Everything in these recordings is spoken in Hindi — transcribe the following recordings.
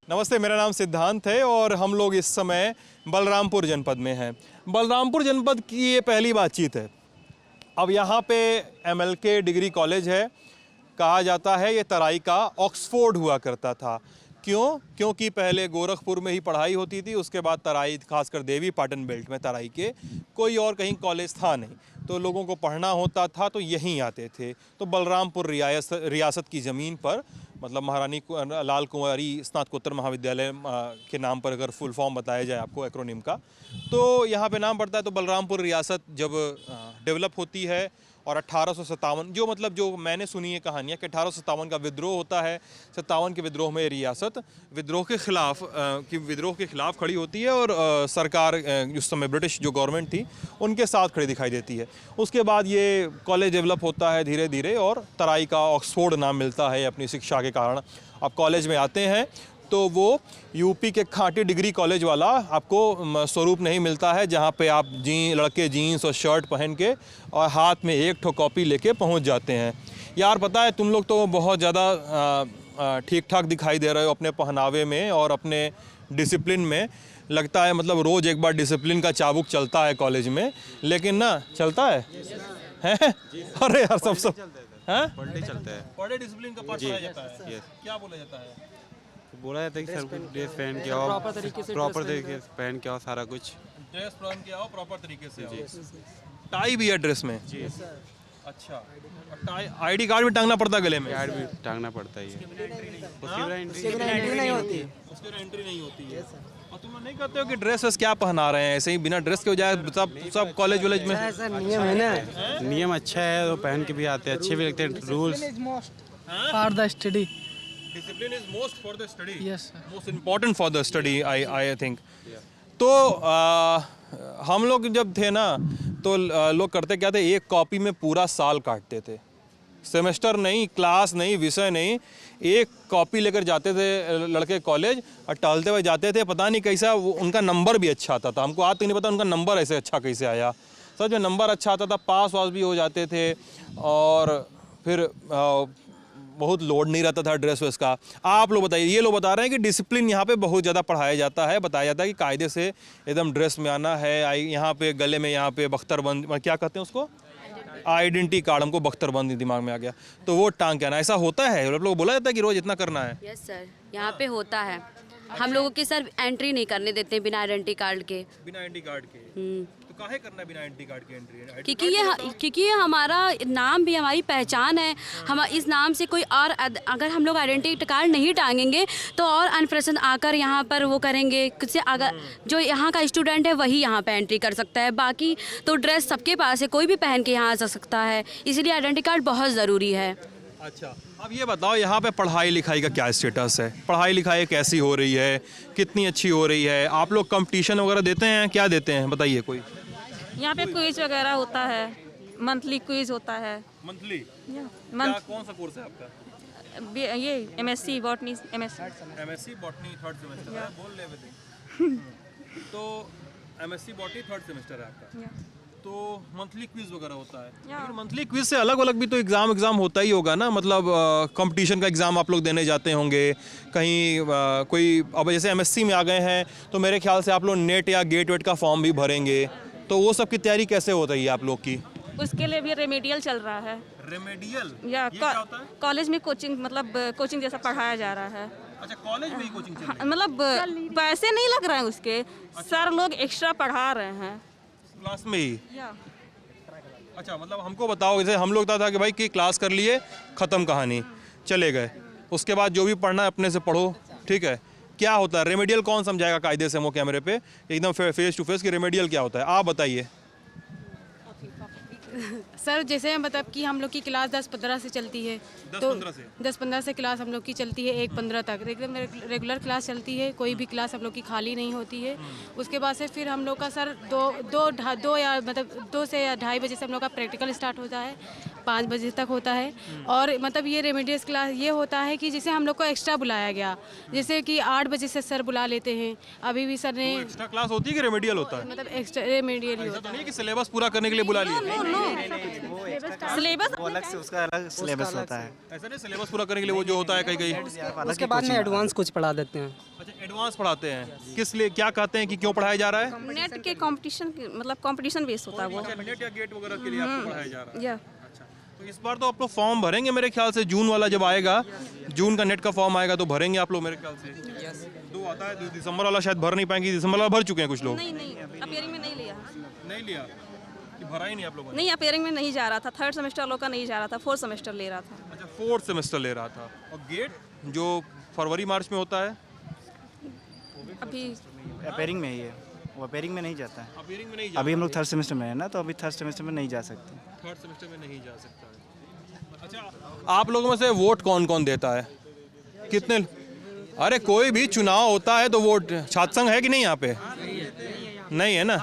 नमस्ते, मेरा नाम सिद्धांत है और हम लोग इस समय बलरामपुर जनपद में हैं। बलरामपुर जनपद की ये पहली बातचीत है। अब यहाँ पे MLK डिग्री कॉलेज है। कहा जाता है ये तराई का ऑक्सफोर्ड हुआ करता था। क्योंकि पहले गोरखपुर में ही पढ़ाई होती थी, उसके बाद तराई, खासकर देवी पाटन बेल्ट में तराई के कोई और कहीं कॉलेज था नहीं, तो लोगों को पढ़ना होता था तो यहीं आते थे। तो बलरामपुर रियासत की ज़मीन पर, मतलब महारानी लाल कुंवारी स्नातकोत्तर महाविद्यालय के नाम पर अगर फुल फॉर्म बताया जाए आपको एक्रोनिम का, तो यहाँ पे नाम पड़ता है। तो बलरामपुर रियासत जब डेवलप होती है और 1857, जो मैंने सुनी है कहानियाँ कि 1857 का विद्रोह होता है। 57 के विद्रोह में रियासत विद्रोह के खिलाफ खड़ी होती है और सरकार उस समय ब्रिटिश जो गवर्नमेंट थी उनके साथ खड़ी दिखाई देती है। उसके बाद ये कॉलेज डेवलप होता है धीरे धीरे और तराई का ऑक्सफोर्ड नाम मिलता है अपनी शिक्षा के कारण। आप कॉलेज में आते हैं तो वो यूपी के खाटी डिग्री कॉलेज वाला आपको स्वरूप नहीं मिलता है, जहाँ पे आप लड़के जीन्स और शर्ट पहन के और हाथ में एक ठो कॉपी लेके पहुँच जाते हैं। यार पता है, तुम लोग तो बहुत ज़्यादा ठीक ठाक दिखाई दे रहे हो अपने पहनावे में और अपने डिसिप्लिन में। लगता है मतलब रोज़ एक बार डिसिप्लिन का चाबुक चलता है कॉलेज में, लेकिन ना चलता है हैं? अरे यार सब हैं? पर डे चलता है। पर डे डिसिप्लिन का पाठ पढ़ाया जाता है। क्या बोला जाता है? बोला जाता है कि सर कुछ ड्रेस पहन के आओ, प्रॉपर तरीके से पहन के आओ, सारा कुछ ड्रेस पहन के आओ, प्रॉपर तरीके से आओ। टाई भी है ड्रेस में? जी। अच्छा, टाई ID कार्ड भी टांगना पड़ता है गले में? कार्ड भी टांगना पड़ता है। उसके बिना एंट्री नहीं होती। उसके बिना एंट्री नहीं होती है। और तुम लोग नहीं कहते हो कि ड्रेस क्या पहना रहे हैं, ऐसे ही बिना ड्रेस के बजाय सब कॉलेज वॉलेज में? नियम है ना, नियम अच्छा है तो पहन के भी आते हैं, अच्छे भी लगते हैं। Rules for the study, Discipline is most for the study. Yes, sir. Most important for the study, I think. तो हम लोग जब थे ना तो लोग करते क्या थे, एक कॉपी में पूरा साल काटते थे। सेमेस्टर नहीं, क्लास नहीं, विषय नहीं, एक कॉपी लेकर जाते थे लड़के कॉलेज और टहलते हुए जाते थे। पता नहीं कैसा उनका नंबर भी अच्छा आता था। हमको आज तक नहीं पता उनका नंबर ऐसे अच्छा कैसे आया। सच में नंबर अच्छा आता था, पास वास भी हो जाते थे और फिर बहुत लोड नहीं रहता था ड्रेस वेस का। आप लोग बताइए, ये लोग बता रहे हैं कि डिसिप्लिन यहाँ पे बहुत ज़्यादा पढ़ाया जाता है, बताया जाता है कि कायदे से एकदम ड्रेस में आना है। यहाँ पे गले में यहाँ पे बख्तरबंद, क्या कहते हैं उसको, आइडेंटिटी कार्ड, हमको बख्तरबंद दिमाग में आ गया, तो वो टांग के आना। ऐसा होता है? आप लोग बोला जाता है कि रोज़ इतना करना है? यस सर, यहाँ पे होता है। हम लोगों की सर एंट्री नहीं करने देते बिना आइडेंटिटी कार्ड के। बिना आइडेंटी कार्ड के? तो काहे करना है बिना आइडेंटी कार्ड के एंट्री? क्योंकि ये हमारा नाम भी हमारी पहचान है। हम इस नाम से कोई और, अगर हम लोग आइडेंटिटी कार्ड नहीं टांगेंगे तो और अनप्रेशन आकर यहाँ पर वो करेंगे। किसी अगर जो यहाँ का स्टूडेंट है वही यहाँ पे एंट्री कर सकता है, बाकी तो ड्रेस सबके पास है, कोई भी पहन के यहाँ आ सकता है। इसीलिए आइडेंटिटी कार्ड बहुत ज़रूरी है। अच्छा, अब ये बताओ यहाँ पे पढ़ाई लिखाई का क्या स्टेटस है? पढ़ाई लिखाई कैसी हो रही है, कितनी अच्छी हो रही है? आप लोग कंपटीशन वगैरह देते हैं? क्या देते हैं बताइए कोई? यहाँ पे क्विज वगैरह होता है, मंथली क्विज होता है। मंथली? कौन सा कोर्स है आपका? ये MSc botany, MSc botany third semester है, बोल ले बेटे। तो MSc बॉटनी थर्ड सेमेस्टर है आपका, तो मंथली क्विज वगैरह होता है। लेकिन मंथली क्विज से अलग अलग भी तो एग्ज़ाम होता ही होगा ना, मतलब कंपटीशन का एग्ज़ाम आप लोग देने जाते होंगे कहीं कोई। अब जैसे MSc में आ गए हैं तो मेरे ख्याल से आप लोग नेट या गेट वेट का फॉर्म भी भरेंगे, तो वो सब की तैयारी कैसे हो रही है आप लोग की? उसके लिए भी रेमेडियल चल रहा है। रेमेडियल? या कॉलेज में कोचिंग, मतलब कोचिंग जैसा पढ़ाया जा रहा है। अच्छा, कॉलेज में ही कोचिंग चल रही है? मतलब पैसे नहीं लग रहे हैं उसके, सर लोग एक्स्ट्रा पढ़ा रहे हैं क्लास में ही। अच्छा, मतलब हमको बताओ, जैसे हम लोग था कि भाई कि क्लास कर लिए, ख़त्म कहानी, चले गए, उसके बाद जो भी पढ़ना है अपने से पढ़ो, ठीक है। क्या होता है रेमेडियल? कौन समझाएगा कायदे से वो कैमरे पे एकदम फेस टू फेस कि रेमेडियल क्या होता है? आप बताइए। सर जैसे मतलब कि हम लोग की क्लास 10-15 से चलती है, 10-15 से क्लास हम लोग की चलती है 1-15 तक एकदम रेगुलर क्लास चलती है। कोई भी क्लास हम लोग की खाली नहीं होती है। उसके बाद से फिर हम लोग का सर दो या मतलब 2 से या 2:30 बजे से हम लोग का प्रैक्टिकल स्टार्ट होता है, 5 बजे तक होता है। और मतलब ये रेमेडियस क्लास ये होता है कि जैसे हम लोग को एक्स्ट्रा बुलाया गया, जैसे कि 8 बजे से सर बुला लेते हैं। अभी भी सर ने एक्स्ट्रा क्लास होती है कि रेमेडियल होता है? मतलब एक्स्ट्रा रेमेडियल ही होता है। नहीं कि सिलेबस पूरा करने के लिए बुला लिया? सिलेबस वो अलग से उसका अलग सिलेबस होता है। ऐसा नहीं सिलेबस पूरा करने के लिए वो जो होता है कहीं कहीं। उसके बाद में एडवांस कुछ पढ़ा देते हैं। अच्छा एडवांस पढ़ाते हैं, किस लिए, क्या कहते हैं कि क्यों पढ़ाया जा रहा है? नेट के कंपटीशन मतलब कंपटीशन बेस होता है वो। नेट या गेट वगैरह के लिए आपको पढ़ाया जा रहा है। या अच्छा तो इस बार तो आप लोग फॉर्म भरेंगे मेरे ख्याल से, जून वाला जब आएगा, जून का नेट का फॉर्म आएगा तो भरेंगे आप लोग मेरे ख्याल से। 2 आता है, दिसंबर वाला शायद भर नहीं पाएंगे, दिसंबर वाला भर चुके हैं कुछ लोग। नहीं अपेयरिंग में नहीं लिया, नहीं लिया कि भरा ही नहीं आप लोगों ने? नहीं अपेयरिंग में नहीं जा रहा था, 3rd सेमेस्टर लोग का नहीं जा रहा था, 4th सेमेस्टर ले रहा था। अच्छा 4th सेमेस्टर ले रहा था। और गेट जो फरवरी मार्च में होता है? अभी अपेयरिंग में ही है, वो अपेयरिंग में नहीं जाता है। अपेयरिंग में नहीं अभी हम लोग 3rd सेमेस्टर में है ना, तो अभी 3rd सेमेस्टर में नहीं जा सकते। 3rd सेमेस्टर में नहीं जा सकता है। अच्छा आप लोगों में से वोट कौन कौन देता है, कितने? अरे कोई भी चुनाव होता है तो वोट छात्र संघ है कि नहीं यहाँ पे? नहीं है ना?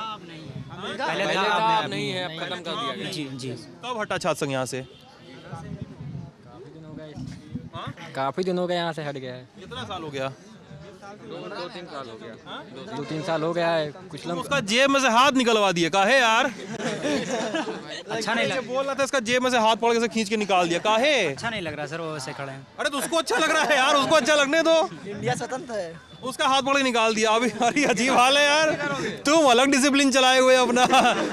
पहले अब नहीं है, अब खत्म कर दिया गया। जी कब हटा छात्र संघ यहाँ से? काफी दिन हो गए यहाँ से हट गया है। कितना साल हो गया? 2-3 साल हो गया। 2-3 साल हो गया है। कुछ लोग उसका जेब में से हाथ निकलवा दिए, काहे यार? अच्छा नहीं लग बोल रहा था इसका जेब में से हाथ पकड़ के से खींच के निकाल दिया, काहे? अच्छा नहीं लग रहा सर, वो वैसे खड़े हैं। अरे तो उसको अच्छा लग रहा है यार, उसको अच्छा लगने दो। इंडिया स्वतंत्र है। उसका हाथ पकड़ के निकाल दिया अभी। अरे अजीब हाल है यार, तुम अलग डिसिप्लिन चलाए हुए अपना।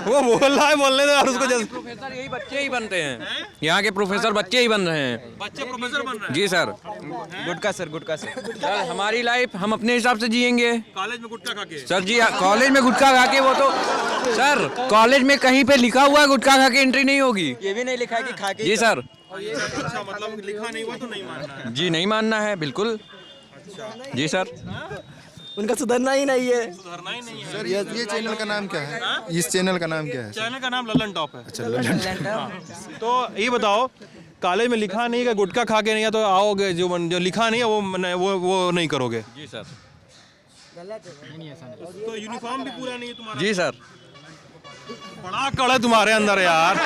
वो बोल रहा है बोलने दो यार उसको। जैसे प्रोफेसर यही बच्चे ही बनते हैं, यहाँ के प्रोफेसर बच्चे ही बन रहे हैं। बच्चे प्रोफेसर बन रहे हैं। जी सर। गुटका सर सर हमारी लाइफ हम अपने हिसाब से जिएंगे। कॉलेज में गुटखा खा के? सर जी कॉलेज में गुटखा खा के, वो तो सर कॉलेज में कहीं पे लिखा हुआ है गुटखा खा के एंट्री नहीं होगी। ये भी नहीं लिखा है कि खा के। जी सर। अच्छा मतलब लिखा नहीं हुआ तो नहीं मानना है? जी नहीं मानना है बिल्कुल। जी सर। उनका सुधरना ही नहीं है। सुधरना ही नहीं है। सर ये चैनल का नाम क्या है? इस चैनल का नाम क्या है? चैनल का नाम ललन टॉप है। अच्छा तो ये बताओ, कॉलेज में लिखा नहीं है गुटखा खा के नहीं है तो आओगे, जो लिखा नहीं है वो नहीं करोगे? जी सर। तो यूनिफॉर्म भी पूरा नहीं है तुम्हारा? जी सर। बड़ा कड़ है तुम्हारे अंदर यार।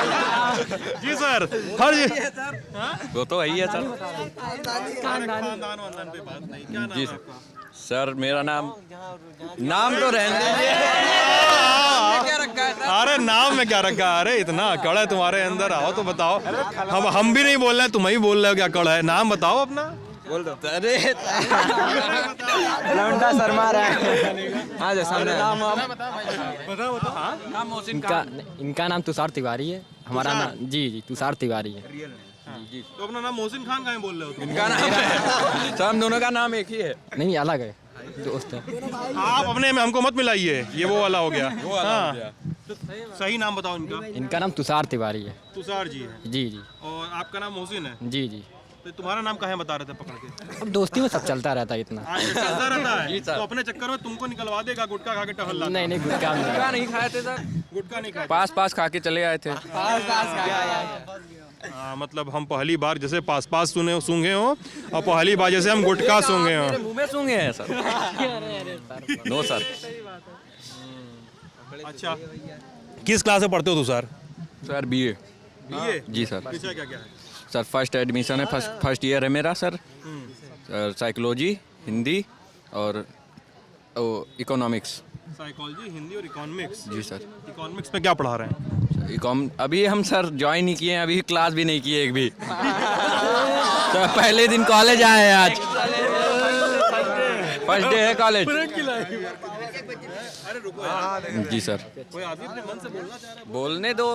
जी सर। हर वो तो वही है सर। खानदान वानदान पे बात नहीं। क्या नाम जी है सर। आपका? सर मेरा नाम तो रहने दीजिए। क्या रखा है सर? अरे नाम में क्या रखा है? अरे इतना कड़ है तुम्हारे अंदर, आओ तो बताओ। हम भी नहीं बोल रहे हैं, तुम ही बोल रहे हो क्या कड़ है? नाम बताओ अपना। बोल दो। अरे लौंडा शर्मा रहा है। हाँ जी सामने नाम इनका नाम तुषार तिवारी है। हमारा नाम जी तुषार तिवारी है। तो अपना नाम मोहसिन खान काहे बोल रहे हो तुम? इनका नाम सर हम दोनों का नाम एक ही है। नहीं अलग है, दोस्त है। आप अपने में हमको मत मिलाइए, ये वो वाला हो गया। हाँ तो सही नाम बताओ इनका। इनका नाम तुषार तिवारी है। तुषार जी है जी जी और आपका नाम मोहसिन है। जी जी। तो तुम्हारा नाम काहे बता रहे थे पकड़ के? अब दोस्ती में सब चलता रहता है इतना। आज चलता रहता है तो अपने चक्कर में तुमको निकलवा देगा, गुटखा खा के टहल रहा नहीं गुटखा नहीं। गुटखा नहीं खाए थे सर, गुटखा नहीं खाया। पास खा के चले आए थे। मतलब हम पहली बार जैसे पास सूंघे हो और पहली बार जैसे हम गुटखा सूंघे हो। मुंह में सूंघे हैं सर। No sir. अच्छा किस क्लास में पढ़ते हो तुषार? Sir BA। जी सर। विषय क्या क्या है? सर फर्स्ट एडमिशन है, फर्स्ट ईयर है मेरा सर। साइकोलॉजी, हिंदी और इकोनॉमिक्स। साइकोलॉजी, हिंदी और इकोनॉमिक्स। जी सर। इकोनॉमिक्स में क्या पढ़ा रहे हैं? अभी हम सर ज्वाइन नहीं किए हैं, अभी क्लास भी नहीं किए एक भी। तो पहले दिन कॉलेज आए हैं आज, फर्स्ट डे है कॉलेज। जी सर। कोई आदमी अपने मन से बोलना चाह रहा है? बोलने दो,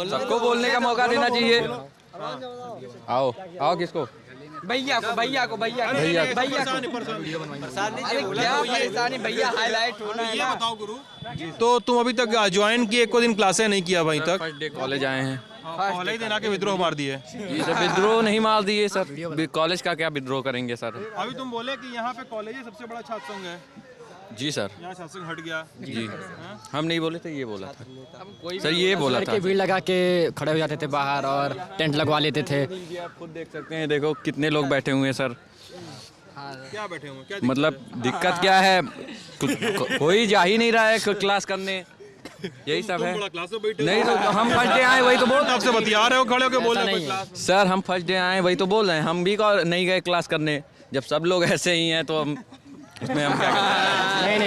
सबको बोलने का मौका देना चाहिए। आओ किसको? भैया को हाईलाइट होना है। ये बताओ गुरु, तो तुम अभी तक ज्वाइन किए, एको दिन क्लासें नहीं किया अभी तक? फर्स्ट डे कॉलेज आए हैं। पहले दिन आके विद्रोह मार दिए। जी सर, विद्रोह नहीं मार दिए सर, कॉलेज का क्या विद्रोह करेंगे सर। अभी तुम बोले कि यहाँ पे कॉलेज ही सबसे बड़ा छात्र संघ है। जी सर। यहाँ छात्र संघ हट गया। जी हम नहीं बोले थे, ये बोला था सर, ये बोला था। भीड़ लगा के खड़े हो जाते थे बाहर और टेंट लगवा लेते थे। आप खुद देख सकते हैं, देखो कितने लोग बैठे हुए हैं सर। क्या बैठे हुए? क्या मतलब दिक्कत क्या है, कोई जा ही नहीं रहा है क्लास करने, यही सब है। क्लास में बैठे नहीं तो हम फर्स्ट डे आए वही तो बोल आपसे बतिया रहे हो, खड़े होकर बोल रहे हो क्लास। सर हम फर्स्ट डे आए वही तो बोल रहे हैं, हम भी नहीं गए क्लास करने। जब सब लोग ऐसे ही हैं तो हम उसमें हम क्या करें?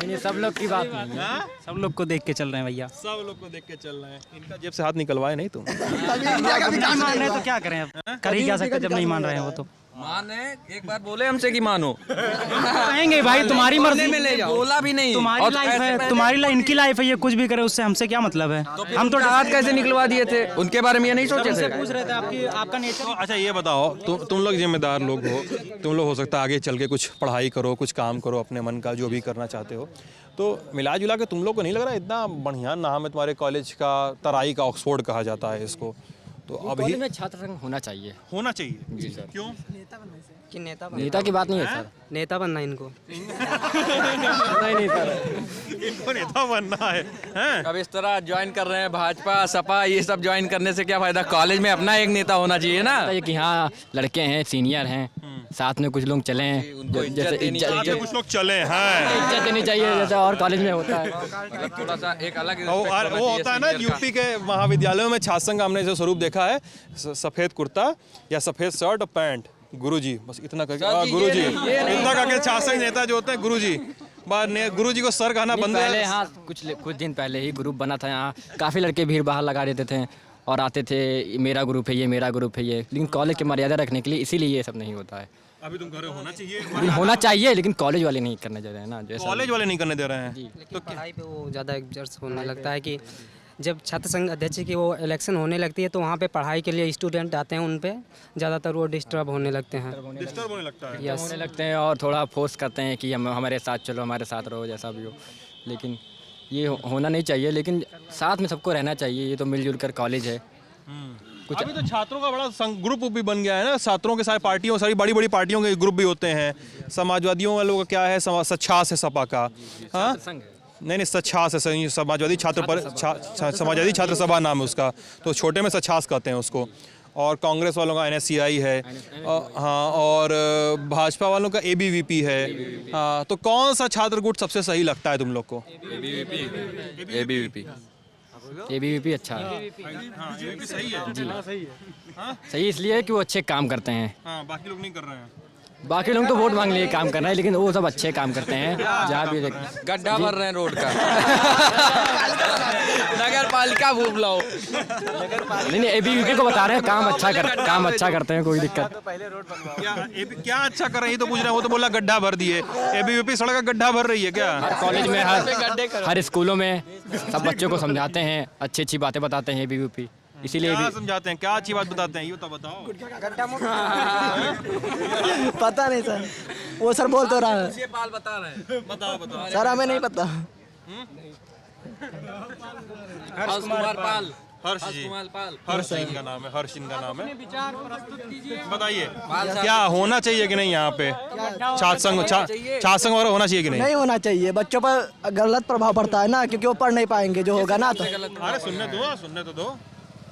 नहीं सब लोग की बात नहीं है। सब लोग को देख के चल रहे हैं भैया। सब लोग को देख के चल रहे हैं। इनका जेब से हाथ निकलवाए नहीं तुम? नहीं मान रहे तो क्या करें अब, कर ही क्या सकते जब नहीं मान रहे हैं वो तो। माने एक बार बोले हमसे कि मानो, कहेंगे भाई तुम्हारी मर्जी में ले जाओ, बोला भी नहीं। तुम्हारी लाइफ है, तुम्हारी लाइफ, इनकी लाइफ है, ये कुछ भी करे उससे हमसे क्या मतलब है। हम तो हाथ कैसे निकलवा दिए थे, उनके बारे में ये नहीं सोचे थे। पूछ रहे थे आपकी आपका नेचर। अच्छा ये बताओ, तुम लोग जिम्मेदार लोग हो, तुम लोग हो सकता है आगे चल के कुछ पढ़ाई करो, कुछ काम करो, अपने मन का जो भी करना चाहते हो, तो मिला जुला के तुम लोग को नहीं लग रहा इतना बढ़िया नाम है तुम्हारे कॉलेज का, तराई का ऑक्सफोर्ड कहा जाता है इसको, तो अभी कॉलेज में छात्र संघ होना चाहिए। होना चाहिए? जी सर। क्यों? कि नेता की बात नहीं है सर, नेता बनना इनको। नहीं सर, इनको नेता बनना है, हैं? अब इस तरह ज्वाइन कर रहे हैं भाजपा सपा, ये सब ज्वाइन करने से क्या फायदा, कॉलेज में अपना एक नेता होना चाहिए ना। ये कि हाँ लड़के हैं, सीनियर हैं, साथ में कुछ लोग चले हैं, उनको जैसे कुछ लोग चले हैं, इज्जत देनी चाहिए जैसे और कॉलेज में होता है। मतलब थोड़ा सा एक अलग वो होता है ना यूपी के महाविद्यालयों में छात्र संघ, हमने जो स्वरूप देखा है, सफेद कुर्ता या सफेद शर्ट और पैंट, गुरुजी, बस इतना करके गुरुजी, इतना करके छात्र संघ नेता जो होते हैं गुरुजी, गुरुजी को सर कहना बंद पहले है। हाँ कुछ दिन पहले ही ग्रुप बना था यहाँ, काफ़ी लड़के भीड़ बाहर लगा देते थे और आते थे, मेरा ग्रुप है ये, मेरा ग्रुप है ये, लेकिन कॉलेज की मर्यादा रखने के लिए इसीलिए ये सब नहीं होता है। अभी तुम कह रहे हो होना चाहिए? होना चाहिए लेकिन कॉलेज वाले नहीं करने दे रहे हैं ना, जैसा कॉलेज वाले नहीं करने दे रहे हैं। तो पढ़ाई पे वो ज़्यादा एग्जर्स होने लगता है कि जब छात्र संघ अध्यक्ष की वो इलेक्शन होने लगती है तो वहाँ पे पढ़ाई के लिए स्टूडेंट आते हैं, उन पे ज़्यादातर वो डिस्टर्ब होने लगते हैं। डिस्टर्ब होने लगता है। होने लगते हैं और थोड़ा फोर्स करते हैं कि हम हमारे साथ चलो, हमारे साथ रहो, जैसा भी हो, लेकिन ये होना नहीं चाहिए, लेकिन साथ में सबको रहना चाहिए, ये तो मिलजुल कर कॉलेज है। कुछ अभी तो छात्रों का बड़ा ग्रुप भी बन गया है ना, छात्रों के सारे पार्टियों, सारी बड़ी बड़ी पार्टियों के ग्रुप भी होते हैं, समाजवादियों वालों का क्या है, सच्छास है सपा का, हाँ नहीं सच्छास है, समाजवादी समाजवादी छात्र सभा नाम है उसका, तो छोटे में सच्छास कहते हैं उसको, और कांग्रेस वालों का NSCI है, हाँ, और भाजपा वालों का ABVP है, हाँ, तो कौन सा छात्र गुट सबसे सही लगता है तुम लोग को? ABVP अच्छा है। हाँ, ABVP सही है जी, सही इसलिए है कि वो अच्छे काम करते हैं, हाँ, बाकी लोग नहीं कर रहे हैं। बाकी लोग तो वोट मांगने के लिए काम कर रहे हैं, लेकिन वो सब अच्छे काम करते हैं। जहाँ भी गड्ढा भर रहे हैं रोड का, नगर पालिका भूल लो। नहीं ABVP को बता रहे हैं, काम अच्छा करते हैं, कोई दिक्कत। क्या अच्छा कर रहे हैं तो पूछ रहे हैं, वो तो बोला गड्ढा भर दिए, ABVP सड़क का गड्ढा भर रही है क्या? कॉलेज में हर स्कूलों में सब बच्चों को समझाते हैं, अच्छी अच्छी बातें बताते हैं ABVP, इसीलिए क्या समझाते हैं, क्या अच्छी बात बताते हैं, ये तो बताओ। पता नहीं सर, वो सर बोल तो रहा है, बता रहे हैं, बताओ सर हमें नहीं पता। हर्ष कुमार पाल, हर्ष इनका नाम है, हर्ष इनका नाम है। बताइए क्या होना चाहिए कि नहीं यहाँ पे छात्र संघ वगैरह होना चाहिए कि नहीं? नहीं होना चाहिए, बच्चों पर गलत प्रभाव पड़ता है ना, क्योंकि वो पढ़ नहीं पाएंगे जो होगा ना। तो अरे सुनने तो दो।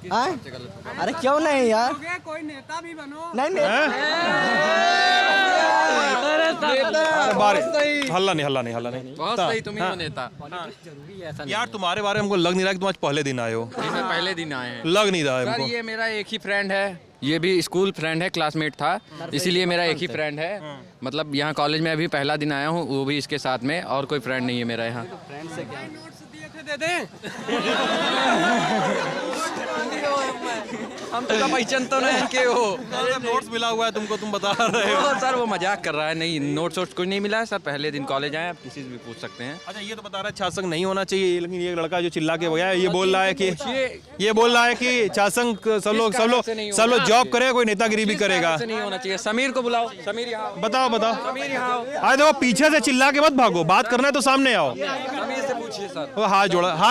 अरे क्यों नहीं यार, कोई नेता भी बनो। नहीं हल्ला नहीं बहुत सही, तुम ही हो नेता यार। तुम्हारे बारे में हमको लग नहीं रहा कि तुम आज पहले दिन आए हो। पहले दिन आए हैं, लग नहीं रहा है हमको। ये मेरा एक ही फ्रेंड है, ये भी स्कूल फ्रेंड है, क्लासमेट था, इसीलिए मेरा एक ही फ्रेंड है। मतलब यहाँ कॉलेज में अभी पहला दिन आया हूँ, वो भी इसके साथ में, और कोई फ्रेंड नहीं है मेरा यहाँ। हम तो पहचान तो नहीं के हो, नोट्स मिला हुआ है तुमको, तुम बता रहे हो। सर वो मजाक कर रहा है, नहीं नोट्स कुछ नहीं मिला है सर, पहले दिन कॉलेज आए, आप किसी से भी पूछ सकते हैं। अच्छा ये तो बता रहा है छात्र संघ नहीं होना चाहिए, लेकिन ये लड़का जो चिल्ला के गया ये बोल रहा है कि छात्र संघ सब लोग जॉब करे, कोई नेतागिरी भी करेगा। नहीं होना चाहिए। समीर को बुलाओ, समीर यहाँ बताओ। समीर यहाँ आओ। अरे देखो पीछे से चिल्ला के मत भागो, बात करना है तो सामने आओ। समीर से पूछिए सर। वो हाथ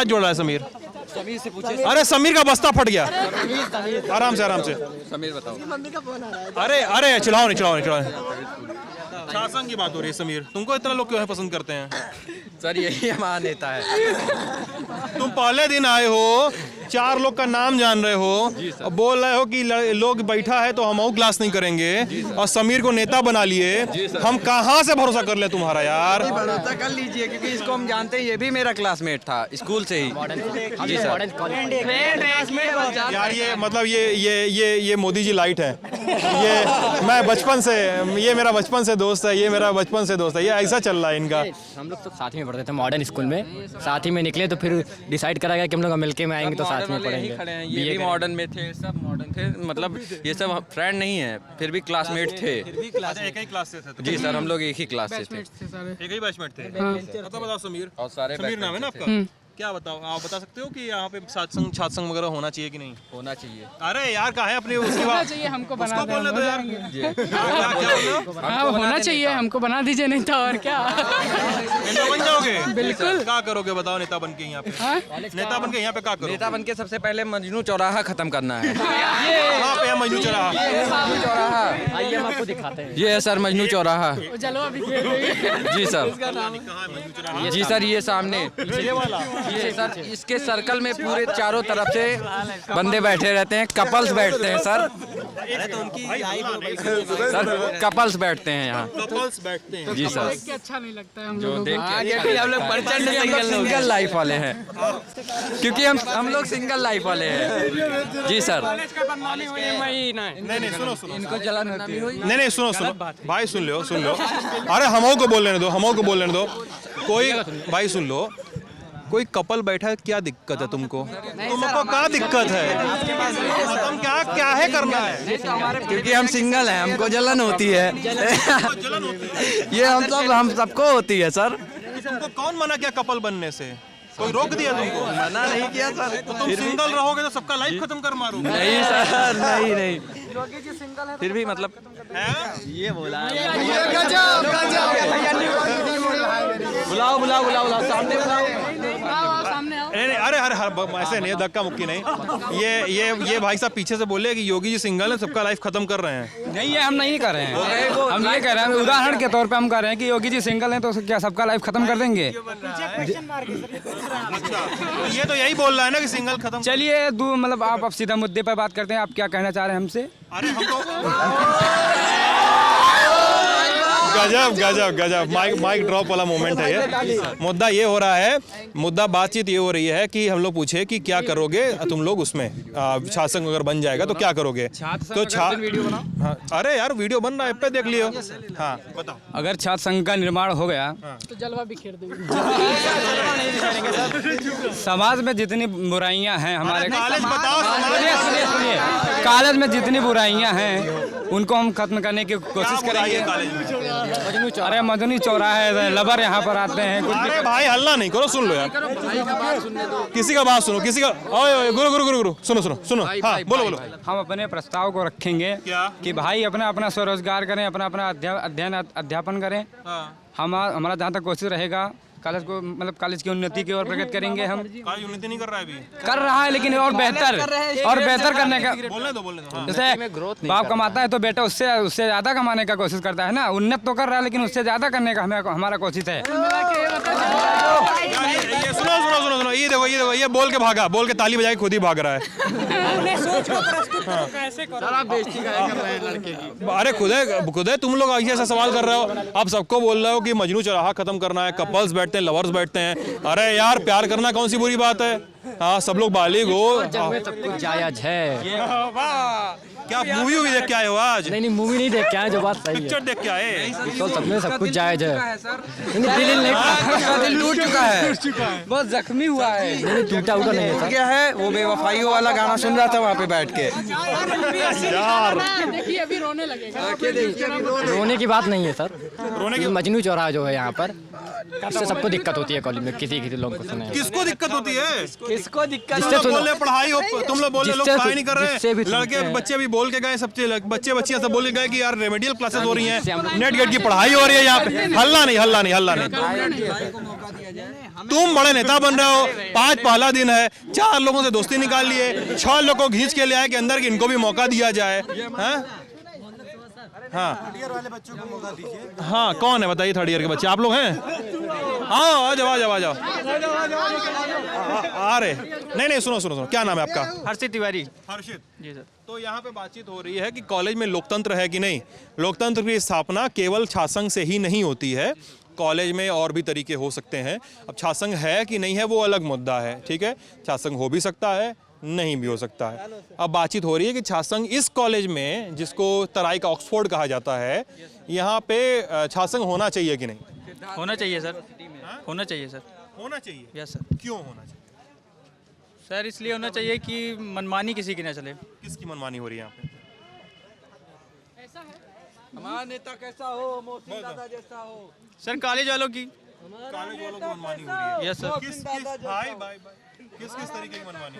जोड़ा है समीर। समीर से पूछिए। अरे समीर का बस्ता फट गया। आराम से समीर बताओ। अरे चिल्लाओ नहीं। शासन की बात हो रही है समीर, तुमको इतना लोग क्यों है पसंद करते हैं? सर यही हमारा नेता है। तुम पहले दिन आए हो, 4 लोग का नाम जान रहे हो, और बोल रहे हो कि लोग बैठा है तो हम क्लास नहीं करेंगे, और समीर को नेता बना लिए। हम कहाँ से भरोसा कर ले तुम्हारा यार? भरोसा कर लीजिए, क्योंकि इसको हम जानते हैं, ये भी मेरा क्लासमेट था स्कूल से ही। जी सर। यार ये मतलब ये मोदी जी लाइट है। ये मैं बचपन से, ये मेरा बचपन से दोस्त है, ये मेरा बचपन से दोस्त है, ये ऐसा चल रहा है इनका। हम लोग तो साथ ही में पढ़ते थे मॉडर्न स्कूल में, साथ ही में निकले तो फिर डिसाइड करा गया कि हम लोग मिलके में आएंगे तो साथ में पढ़ेंगे। खड़े हैं, ये भी मॉडर्न में थे, सब मॉडर्न थे, मतलब ये सब फ्रेंड नहीं है, फिर भी क्लासमेट थे। एक ही क्लास से थे? जी सर, हम लोग एक ही क्लास से थे, एक ही बैचमेट थे। बताओ समीर, और सारे समीर नाम है ना आपका? क्या बताओ, आप बता सकते हो कि यहाँ पे सात्संग छात्संग वगैरह होना चाहिए कि नहीं? होना चाहिए। अरे यार कहाँ है अपनी उसकी बात? चाहिए हमको बना उसको बोलने दो यार। क्या बोल रहे हो? हाँ होना चाहिए हमको, बना दीजिए नहीं तो और क्या। नेता बन जाओगे? बिल्कुल। क्या करोगे बताओ नेता बन के यहाँ पे? नेता बन के यहाँ पे क्या करोगे? नेता बन के सबसे पहले मजनू चौराहा खत्म करना है। कहाँ पे है मजनू चौराहा? चौराहा आइए हम आपको दिखाते हैं। ये है सर मजनू चौराहा। चलो अभी जी सर, जी सर, ये सामने ये सर, इसके सर्कल में पूरे चारों तरफ से बंदे बैठे रहते हैं, कपल्स बैठते हैं सर। सर कपल्स बैठते हैं यहाँ, कपल्स बैठते हैं। जी सर, अच्छा नहीं लगता है हम जो लोगों देख के हम लोग प्रचंड सिंगल लाइफ वाले हैं, क्योंकि हम लोग सिंगल लाइफ वाले हैं। जी सर, नहीं सुनो सुनो, इनको जलन होती है। नहीं सुनो सुनो भाई, सुन लो सुन लो। अरे हमों को बोल लेने दो, हमों को बोल लेने दो। कोई भाई सुन लो, कोई कपल बैठा है, क्या दिक्कत है तुमको? तुमको क्या दिक्कत है? तुम क्या है करना है? क्योंकि हम सिंगल हैं, हमको जलन होती है। ये हम सबको होती है सर। तुमको कौन मना किया कपल बनने से? कोई रोक दिया तुमको? मना नहीं किया सर। तो तुम सिंगल रहोगे तो सबका लाइफ खत्म कर मारोगे। नहीं सर, नहीं फिर भी मतलब ये बोला बुलाओ सामने बुलाओ। नहीं अरे ऐसे नहीं, धक्का मुक्की नहीं। ये भाई साहब पीछे से बोले कि योगी जी सिंगल है, सबका लाइफ खत्म कर रहे हैं। नहीं, ये हम नहीं कर रहे हैं, हम ये कह रहे हैं, उदाहरण के तौर पे हम कह रहे हैं कि योगी जी सिंगल हैं तो क्या सबका लाइफ खत्म कर देंगे? ये तो यही बोल रहा है ना कि सिंगल खत्म। चलिए मतलब आप सीधा मुद्दे पर बात करते हैं, आप क्या कहना चाह रहे हैं हमसे? अरे हमको गजब माइक ड्रॉप वाला मोमेंट है ये। मुद्दा ये हो रहा है, बातचीत ये हो रही है कि हम लोग पूछे कि क्या करोगे तुम लोग उसमें, छात्संग अगर बन जाएगा तो क्या करोगे? तो हाँ, अरे यार वीडियो बन रहा है पे देख लियो। हाँ बताओ। अगर छात्र संघ का निर्माण हो गया तो जलवा बिखेर देंगे। समाज में जितनी बुराइयां हैं हमारे, कॉलेज बताओ, सुनिए, कॉलेज में जितनी बुराइयां हैं उनको हम खत्म करने की कोशिश करेंगे। कॉलेज में अरे मदनी चौराहे लबर यहाँ पर आते हैं। अरे भाई हल्ला नहीं करो, सुन लो यार, किसी का बात सुनो, किसी का। ओए गुरु सुनो। हाँ बोलो। हम अपने प्रस्ताव को रखेंगे कि भाई अपना स्वरोजगार करें, अपना अध्यापन करें। हमारा जहाँ तक कोशिश रहेगा कॉलेज को, मतलब कॉलेज की उन्नति की ओर प्रगति करेंगे। हम कॉलेज उन्नति नहीं कर रहा है अभी, कर रहा है लेकिन और बेहतर करने का। बोलने दो। जैसे बाप कमाता है तो बेटा उससे ज्यादा कमाने का कोशिश करता है ना। उन्नत तो कर रहा है लेकिन उससे ज्यादा करने का हमारा कोशिश है। ये सुनो, ये देखो, ये बोल के भागा, बोल के ताली बजा के खुद ही भाग रहा है। अरे खुद है तुम लोग ऐसा सवाल कर रहे हो। आप सबको बोल रहे हो कि मजनू चौराहा खत्म करना है, कपल्स बैठते हैं, लवर्स बैठते हैं। अरे यार प्यार करना कौन सी बुरी बात है? हाँ सब लोग बालिग हो। सब कुछ जायज है। क्या मूवी देख के आए हो आज? नहीं मूवी नहीं देख के आए, जो बात सही है। पिक्चर देख के आए तो सब में सब कुछ जायज है। दिल टूट चुका है, बहुत जख्मी हुआ है। टूटा नहीं है। क्या है वो बेवफाइयों वाला गाना सुन रहा था वहाँ पे बैठ के। देखिए अभी रोने लगेगा। रोने की बात नहीं है सर, रोने की। मजनू चौराहा जो है यहाँ पर, इससे सबको दिक्कत होती है कॉलेज में, किसी लोगों को सुना। किसको दिक्कत होती है? किसको दिक्कत? तुम लोग बोल रहे पढ़ाई हो, तुम लोग बोल रहे लोग पढ़ाई नहीं कर रहे। लड़के बच्चे भी बोल के गए, सब बच्चियां सब बोल के गए कि यार रेमेडियल क्लासेस हो रही हैं, नेट गेट की पढ़ाई हो रही है यहाँ पे। हल्ला नहीं। तुम बड़े नेता बन रहे हो, 5 पहला दिन है, 4 लोगों से दोस्ती निकाल लिए, 6 लोगों को खींच के ले आए कि अंदर कि इनको भी मौका दिया जाए। हाँ कौन है बताइए? 3rd ईयर के बच्चे आप लोग हैं? हाँ आ जाओ। आ रहे नहीं सुनो, क्या नाम है आपका? हर्षित तिवारी। हर्षित जी सर। तो यहाँ पे बातचीत हो रही है कि कॉलेज में लोकतंत्र है कि नहीं। लोकतंत्र की स्थापना केवल छात्रसंघ से ही नहीं होती है, कॉलेज में और भी तरीके हो सकते हैं। अब छात्रसंघ है कि नहीं है वो अलग मुद्दा है, ठीक है। छात्रसंघ हो भी सकता है, नहीं भी हो सकता है। अब बातचीत हो रही है कि छात्र संघ इस कॉलेज में, जिसको तराई का ऑक्सफोर्ड कहा जाता है, यहाँ पे छात्र संघ होना चाहिए कि नहीं? होना चाहिए सर, होना चाहिए सर। होना चाहिए। Yes sir. क्यों होना चाहिए? सर इसलिए होना चाहिए कि मनमानी किसी की ना चले। किसकी मनमानी हो रही है यहाँ पे? हमारा नेता कैसा हो, मोहसिन दादा जैसा हो। सर कॉलेज वालों की। कॉलेज वालों की मनमानी हो रही है। Yes sir. किस तरीके की मनमानी?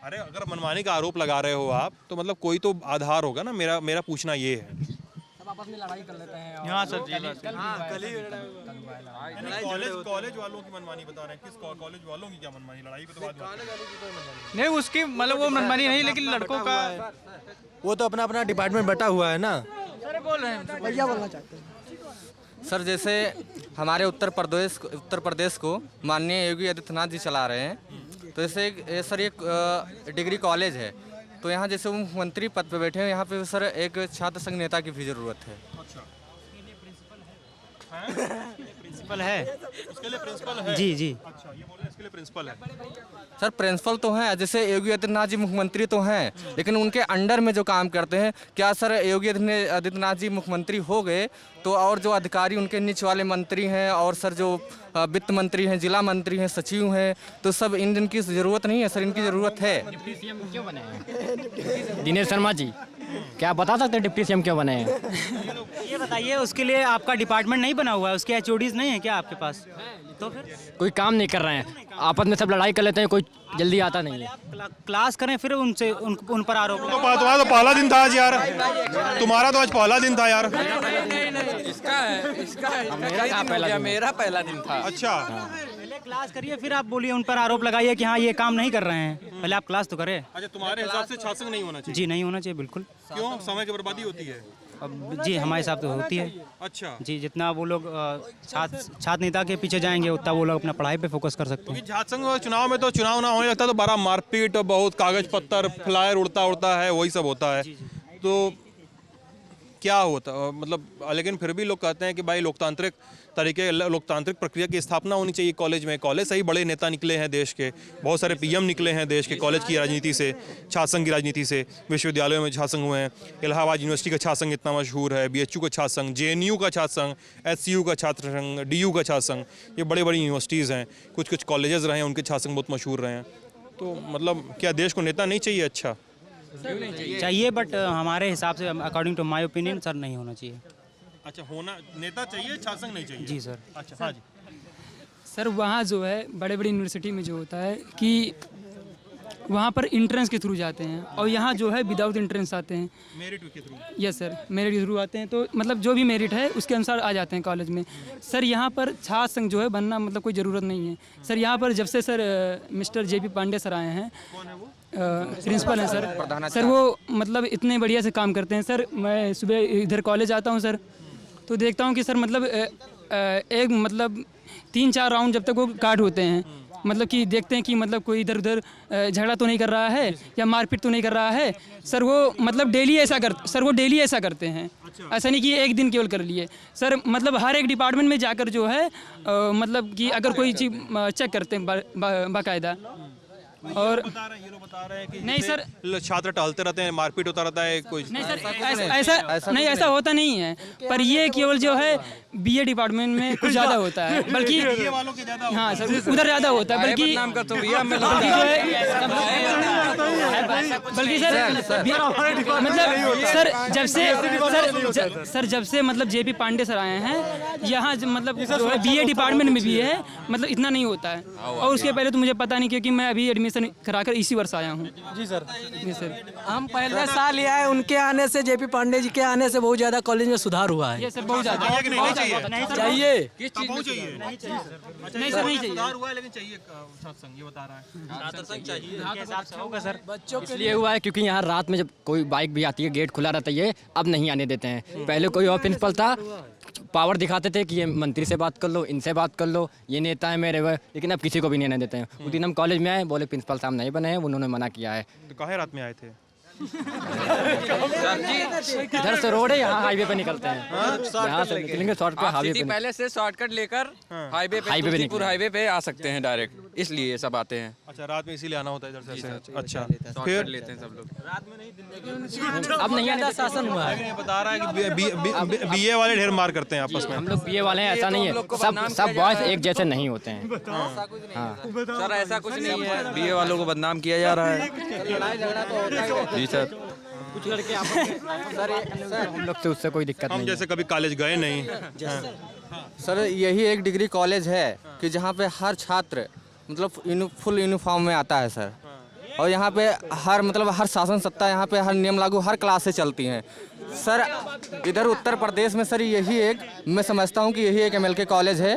अरे अगर मनमानी का आरोप लगा रहे हो आप, तो मतलब कोई तो आधार होगा ना। मेरा पूछना ये है। आपस में लड़ाई कर लेते हैं। हाँ सर जी। कॉलेज वालों की मनमानी बता रहे हैं। किस कॉलेज वालों की क्या मनमानी? लड़ाई की तो बात नहीं उसकी मतलब वो मनमानी नहीं, लेकिन लड़कों का वो तो अपना अपना डिपार्टमेंट बटा हुआ है ना। सर बोल रहे हैं भैया बोलना चाहते हैं। सर जैसे हमारे उत्तर प्रदेश को माननीय योगी आदित्यनाथ जी चला रहे हैं, तो जैसे सर एक डिग्री कॉलेज है, तो यहाँ जैसे वो मंत्री पद पे बैठे हैं, यहाँ पे सर एक छात्र संघ नेता की भी जरूरत है। प्रिंसिपल है, उसके लिए प्रिंसिपल है। जी जी। अच्छा, ये बोल रहे हैं इसके लिए प्रिंसिपल है। सर प्रिंसिपल तो हैं, जैसे योगी आदित्यनाथ जी मुख्यमंत्री तो हैं, लेकिन उनके अंडर में जो काम करते हैं, क्या सर योगी आदित्यनाथ जी मुख्यमंत्री हो गए तो और जो अधिकारी उनके नीचे वाले मंत्री हैं, और सर जो वित्त मंत्री हैं, जिला मंत्री हैं, सचिव हैं, तो सब इनकी ज़रूरत नहीं है सर, इनकी ज़रूरत है। डिप्टी सीएम क्यों बने हैं दिनेश शर्मा जी? क्या आप बता सकते हैं डिप्टी सीएम क्यों बने हैं? ये बताइए, उसके लिए आपका डिपार्टमेंट नहीं बना हुआ है, उसके HODs नहीं है क्या आपके पास? तो फिर कोई काम नहीं कर रहे हैं, आपस में सब लड़ाई कर लेते हैं, कोई जल्दी आता नहीं है। क्लास करें फिर उनसे उन पर आरोप लगाएं। तुम्हारा तो पहला दिन था आज यार, तुम्हारा तो आज पहला दिन था यार। इसका मेरा पहला दिन था। अच्छा, पहले क्लास करिए, फिर आप बोलिए, उन पर आरोप लगाइए कि हाँ ये काम नहीं कर रहे हैं। पहले आप क्लास तो करें। अच्छा, तुम्हारे हिसाब से छात्र संघ नहीं होना चाहिए? जी नहीं होना चाहिए बिल्कुल। क्यों? समय की बर्बादी होती है। अब जी हमारे हिसाब से होती है। अच्छा, जी जितना वो लोग छात्र नेता के पीछे जाएंगे, उतना वो लोग अपना पढ़ाई पे फोकस कर सकते हैं। छात्र संघ चुनाव में तो चुनाव ना होने लगता तो बड़ा मारपीट, बहुत कागज पत्तर, फ्लायर उड़ता है, वही सब होता है। तो क्या होता मतलब, लेकिन फिर भी लोग कहते हैं कि भाई लोकतांत्रिक प्रक्रिया की स्थापना होनी चाहिए कॉलेज में। कॉलेज से ही बड़े नेता निकले हैं देश के, बहुत सारे PM निकले हैं देश के कॉलेज की राजनीति से, छात्र संघ की राजनीति से। विश्वविद्यालयों में छात्र संघ हुए हैं, इलाहाबाद यूनिवर्सिटी का छात्र संघ इतना मशहूर है, BHU का छात्र संघ, JNU का छात्र संघ, HCU का छात्र संघ, DU का छात्र संघ, ये बड़ी बड़ी यूनिवर्सिटीज़ हैं। कुछ कॉलेजेस रहे हैं, उनके छात्र संघ बहुत मशहूर रहे हैं। तो मतलब क्या देश को नेता नहीं चाहिए? अच्छा चाहिए, बट हमारे हिसाब से, according to my opinion, sir नहीं होना चाहिए। अच्छा, होना नेता चाहिए, छात्र संघ नहीं चाहिए? जी सर। अच्छा, हाँ जी सर वहाँ जो है बड़े बड़ी यूनिवर्सिटी में जो होता है कि वहाँ पर इंट्रेंस के थ्रू जाते हैं, और यहाँ जो है विदाउट इंट्रेंस आते हैं। मेरिट के थ्रू? यस सर, मेरिट के थ्रू आते हैं। तो मतलब जो भी मेरिट है उसके अनुसार आ जाते हैं कॉलेज में। सर यहाँ पर छात्र संघ जो है बनना मतलब कोई ज़रूरत नहीं है सर। यहाँ पर जब से sir mister JP Pande sir आए हैं, प्रिंसिपल हैं सर वो मतलब इतने बढ़िया से काम करते हैं सर। मैं सुबह इधर कॉलेज आता हूँ सर, तो देखता हूँ कि सर मतलब एक मतलब 3-4 राउंड जब तक वो काट होते हैं, मतलब कि देखते हैं कि मतलब कोई इधर उधर झगड़ा तो नहीं कर रहा है या मारपीट तो नहीं कर रहा है। सर वो मतलब डेली ऐसा करते हैं। ऐसा नहीं कि एक दिन केवल कर लिए सर, मतलब हर एक डिपार्टमेंट में जाकर जो है मतलब कि अगर कोई चीज़ चेक करते हैं बाकायदा। और ये लोग बता रहे हैं कि नहीं सर, छात्र टहलते रहते हैं, मारपीट होता रहता है। कोई नहीं सर, ऐसा होता नहीं है, पर ये केवल जो है BA डिपार्टमेंट में कुछ ज़्यादा होता है, बल्कि वालों के ज़्यादा हाँ सर उधर ज़्यादा होता है, बल्कि मतलब सर जब से मतलब JP पांडे सर आए हैं यहाँ, मतलब जो है BA डिपार्टमेंट में भी है, मतलब इतना नहीं होता है। और उसके पहले तो मुझे पता नहीं, क्योंकि मैं अभी एडमिशन कराकर इसी वर्ष आया हूँ। जी सर। जी सर, हम पहले साल लिया है, उनके आने से, JP पांडे जी के आने से बहुत ज़्यादा कॉलेज में सुधार हुआ है। ये सर बहुत ज़्यादा चाहिए। किस चीज़ में चाहिए? नहीं सर नहीं चाहिए। सुधार हुआ है, लेकिन चाहिए छात्र संघ, ये बता रहा है। छात्र संघ चाहिए होगा सर। बच्चों के इसलिए हुआ है क्योंकि यहाँ रात में जब कोई बाइक भी आती है, गेट खुला रहता है, ये अब नहीं आने देते हैं। पहले कोई और प्रिंसिपल था, पावर दिखाते थे कि ये मंत्री से बात कर लो, इनसे बात कर लो, ये नेता है मेरे वो, लेकिन अब किसी को भी नहीं आने देते हैं। उस दिन हम कॉलेज में आए, बोले प्रिंसिपल साहब नहीं बने हैं, उन्होंने मना किया है। तो काहे रात में आए थे? इधर से रोड है, यहाँ हाईवे पे निकलते हैं, यहाँ से निकलेंगे शॉर्ट पे हाईवे पे। पहले से शॉर्टकट लेकर हाईवे पे आ सकते हैं डायरेक्ट। इसलिए ये सब आते हैं। अच्छा, रात में इसीलिए आना होता है इधर से? अच्छा, शॉर्टकट फिर लेते हैं सब लोग। अब नहीं आने शासन हुआ है। ये बता रहा है कि बीए वाले ढेर मार करते हैं आपस में। हम लोग बीए वाले हैं, ऐसा नहीं है। सब बॉयज एक जैसे नहीं होते हैं। सर ऐसा कुछ नहीं है, बीए वालों को बदनाम किया जा रहा है। जी सर, कुछ लड़के हम लोग से उससे कोई दिक्कत हम नहीं। जैसे कभी कॉलेज गए नहीं। सर यही एक डिग्री कॉलेज है कि जहाँ पे हर छात्र मतलब फुल यूनिफॉर्म में आता है सर। और यहाँ पे हर शासन सत्ता यहाँ पे हर नियम लागू हर क्लास से चलती हैं सर। इधर उत्तर प्रदेश में सर यही एक मैं समझता हूँ कि यही एक MLK कॉलेज है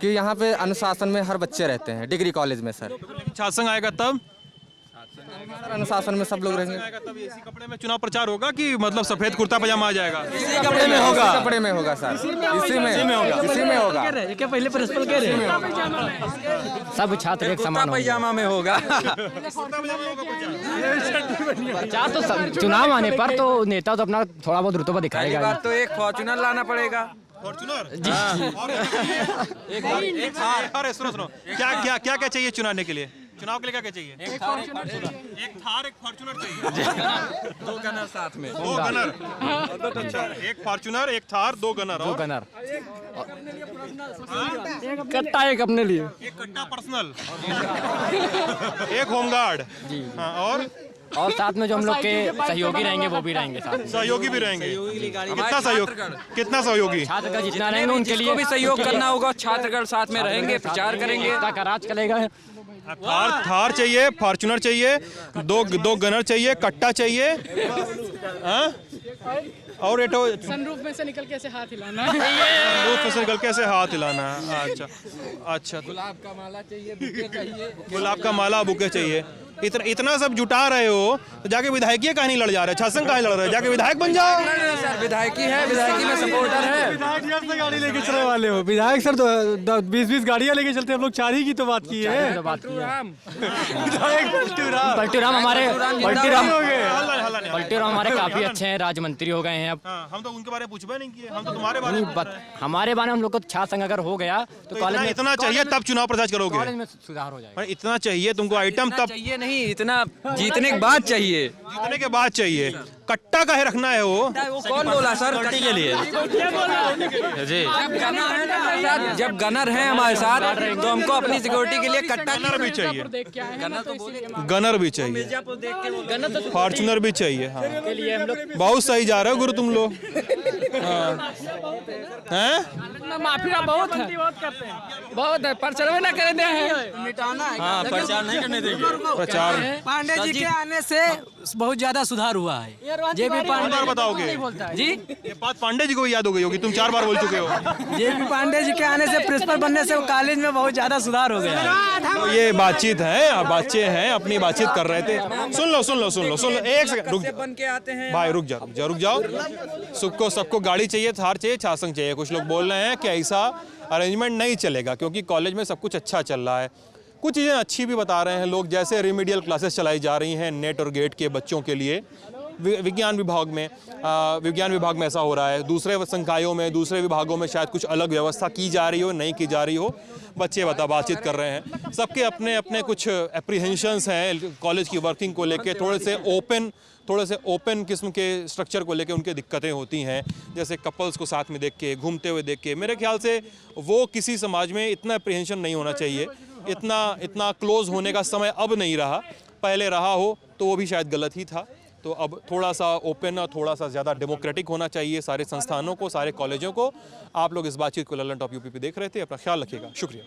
कि यहाँ पे अनुशासन में हर बच्चे रहते हैं डिग्री कॉलेज में सर। छात्र संघ आएगा तब? सर अनुशासन में सब लोग रहेंगे। आएगा तब इसी कपड़े में चुनाव प्रचार होगा कि मतलब सफेद कुर्ता पजामा आ जाएगा? इसी कपड़े में होगा सर। इसी में होगा। क्या पहले प्रिंसिपल कह रहे हैं? सब छात्र एक समान होंगे। पजामा में होगा। प्रचार तो चुनाव आने पर तो नेता तो अपना थोड़ा बहुत रुतबा दिखाएगा। बात तो एक फॉर्च्यूनर लाना पड़ेगा। फॉर्च्यूनर? अरे सुनो, क्या चाहिए चुनाने के लिए? चुनाव के लिए क्या चाहिए? एक थार एक फॉर्च्यूनर चाहिए। 2 गनर साथ में। 2 गनर। अच्छा, एक फॉर्च्यूनर, एक थार, 2 गनर। 2 गनर। कट्टा एक अपने लिए। एक कट्टा पर्सनल। एक होमगार्ड जी। हाँ, और साथ में जो हम लोग के सहयोगी रहेंगे वो भी रहेंगे साथ में। सहयोगी भी रहेंगे। कितना सहयोगी? छात्र का जितना रहेंगे उनके लिए भी सहयोग करना होगा। छात्रगण साथ में रहेंगे, प्रचार करेंगे। एकता का राज चलेगा। थार चाहिए, फॉर्च्यूनर चाहिए, 2 गनर चाहिए, कट्टा चाहिए। हाँ? और ये तो सनरूफ में से निकल के ऐसे हाथ हिलाना। सनरूफ में से निकल के ऐसे हाथ हिलाना। अच्छा। गुलाब का माला चाहिए, बुके चाहिए। गुलाब का माला, बुके चाहिए। इतना सब जुटा रहे हो तो जाके विधायकीय कहानी लड़ जा रहे हैं। छात्र कहानी लड़ रहे हैं, जाके विधायक बन जाओ। सर विधायकी है, विधायकी में सपोर्टर है। विधायक से गाड़ी लेके चलने वाले हो? विधायक सर तो 20-20 गाड़ियां लेके चलते हैं। हम लोग 4 ही की तो बात की है। पलटूराम हमारे काफी अच्छे हैं, राज्य मंत्री हो गए हैं अब। हम तो उनके बारे में पूछबे नहीं किए, हम तो तुम्हारे बारे में। हमारे बारे में हम लोग को छात्र संघ अगर हो गया तो कॉलेज में इतना चाहिए तब चुनाव प्रचार करोगे? कॉलेज में सुधार हो जाएगा। इतना चाहिए तुमको आइटम तब चाहिए नहीं, इतना जीतने के बाद चाहिए। जीतने के बाद चाहिए। कट्टा काहे रखना है वो कौन बोला सर? कट्टी के लिए जी। जब गनर हैं हमारे साथ तो हमको अपनी सिक्योरिटी के लिए कट्टा गनर भी चाहिए। गनर भी चाहिए, फॉर्च्यूनर भी चाहिए। हाँ, बहुत सही जा रहे हो गुरु तुम लोग। हैं? माफिया बहुत है, बहुत है। प्रचार ना करे दे हैं, मिटाना है। हाँ, प्रचार नहीं करने देंगे। प्रचार पांडे जी के आने से बहुत ज्यादा सुधार हुआ है। JP पांडे बताओगे जी, ये बात पांडे जी को भी याद हो गई होगी, तुम 4 बार बोल चुके हो। JP पांडे जी के आने से प्रिंसिपल बनने से कॉलेज में बहुत ज्यादा सुधार हो गया है। तो ये बातचीत है, बच्चे हैं अपनी बातचीत कर रहे थे। सुन लो एक सेकंड रुक बन के आते हैं भाई, रुक जाओ। सबको गाड़ी चाहिए, थार चाहिए, छासंग चाहिए। कुछ लोग बोल रहे हैं कि ऐसा अरेंजमेंट नहीं चलेगा क्योंकि कॉलेज में सब कुछ अच्छा चल रहा है। कुछ चीज़ें अच्छी भी बता रहे हैं लोग, जैसे रिमीडियल क्लासेस चलाई जा रही हैं नेट और गेट के बच्चों के लिए। विज्ञान विभाग में ऐसा हो रहा है। दूसरे संकायों में, दूसरे विभागों में शायद कुछ अलग व्यवस्था की जा रही हो, नहीं की जा रही हो। बच्चे बातचीत कर रहे हैं। सबके अपने अपने कुछ एप्रीहेंशंस हैं कॉलेज की वर्किंग को लेके। थोड़े से ओपन किस्म के स्ट्रक्चर को लेके उनके दिक्कतें होती हैं, जैसे कपल्स को साथ में देख के, घूमते हुए देख के। मेरे ख्याल से वो किसी समाज में इतना एप्रीहेंशन नहीं होना चाहिए। इतना क्लोज होने का समय अब नहीं रहा। पहले रहा हो तो वो भी शायद गलत ही था। तो अब थोड़ा सा ओपन और थोड़ा सा ज़्यादा डेमोक्रेटिक होना चाहिए सारे संस्थानों को, सारे कॉलेजों को। आप लोग इस बातचीत को ललन टॉप यूपी पे देख रहे थे। अपना ख्याल रखिएगा। शुक्रिया।